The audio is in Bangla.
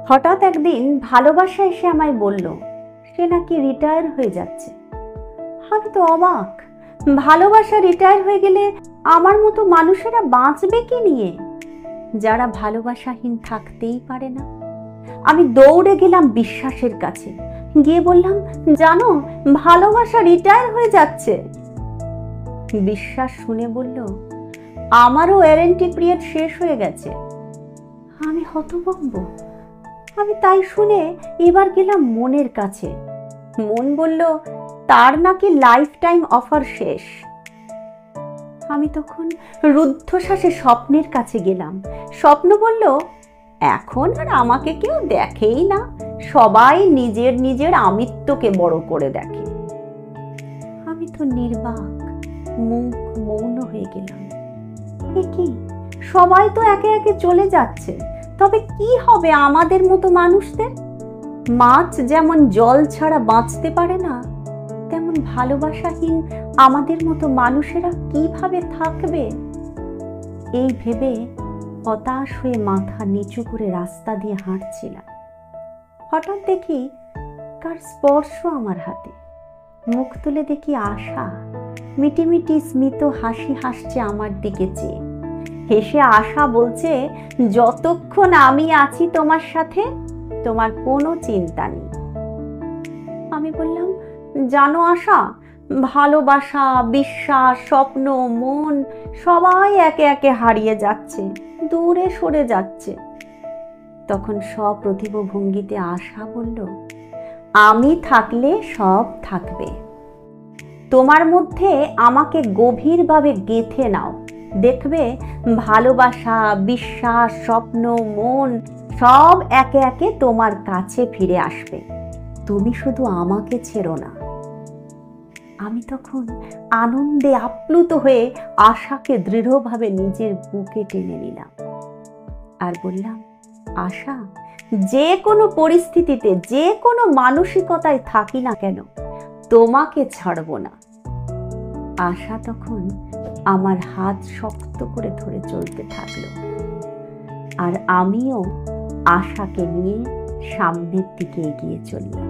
হঠাৎ একদিন ভালোবাসা এসে আমায় বলল সে নাকি রিটায়ার হয়ে যাচ্ছে। আমি তো অবাক। ভালোবাসা রিটায়ার হয়ে গেলে আমার মতো মানুষেরা বাঁচবে কি নিয়ে, যারা ভালোবাসাহীন থাকতেই পারে না। আমি দৌড়ে গেলাম বিশ্বাসের কাছে, গিয়ে বললাম, জানো ভালোবাসা রিটায়ার হয়ে যাচ্ছে। বিশ্বাস শুনে বলল, আমারও ওয়ারেন্টি পিরিয়ড শেষ হয়ে গেছে। আমি হতভম্ব। আমি তাই শুনে এবার গেলাম মনের কাছে। মন বলল, তার নাকি লাইফ টাইম অফার শেষ। আমি তখন রুদ্ধশ্বাসে স্বপ্নের কাছে গেলাম। স্বপ্ন বলল, এখন আর আমাকে কেউ দেখেই না, সবাই নিজের নিজের আমিত্বকে বড় করে দেখে। আমি তো নির্বাক, মুখ মৌন হয়ে গেলাম। এ কি, সবাই তো একে একে চলে যাচ্ছে, তবে কি হবে আমাদের মতো মানুষদের? মাছ যেমন জল ছাড়া বাঁচতে পারে না, তেমন ভালোবাসাহীন আমাদের মতো মানুষেরা কিভাবে থাকবে? এই ভেবে হতাশ হয়ে মাথা নিচু করে রাস্তা দিয়ে হাঁটছিলাম। হঠাৎ দেখি কার স্পর্শ আমার হাতে। মুখ তুলে দেখি আশা মিটিমিটি স্মিত হাসি হাসছে আমার দিকে চেয়ে। হেসে আশা বলছে, যতক্ষণ আমি আছি তোমার সাথে, তোমার কোনো চিন্তা নেই। আমি বললাম, জানো আশা, ভালোবাসা, বিশ্বাস, স্বপ্ন, মন সবাই একে একে হারিয়ে যাচ্ছে, দূরে সরে যাচ্ছে। তখন সপ্রতিভ ভঙ্গিতে আশা বলল, আমি থাকলে সব থাকবে। তোমার মধ্যে আমাকে গভীরভাবে গেঁথে নাও, দেখবে ভালোবাসা, বিশ্বাস, স্বপ্ন, মন সব একে একে তোমার কাছে ফিরে আসবে। তুমি শুধু আমাকে ছেড়ো না। আমি তখন আনন্দে আপ্লুত হয়ে আশাকে দৃঢ়ভাবে নিজের বুকে টেনে নিলাম আর বললাম, আশা, যে কোনো পরিস্থিতিতে, যে কোনো মানসিকতায় থাকি না কেন, তোমাকে ছাড়বো না। আশা তখন আমার হাত শক্ত করে ধরে চলতে থাকলো, আর আমিও আশাকে নিয়ে সামনের দিকে এগিয়ে চললাম।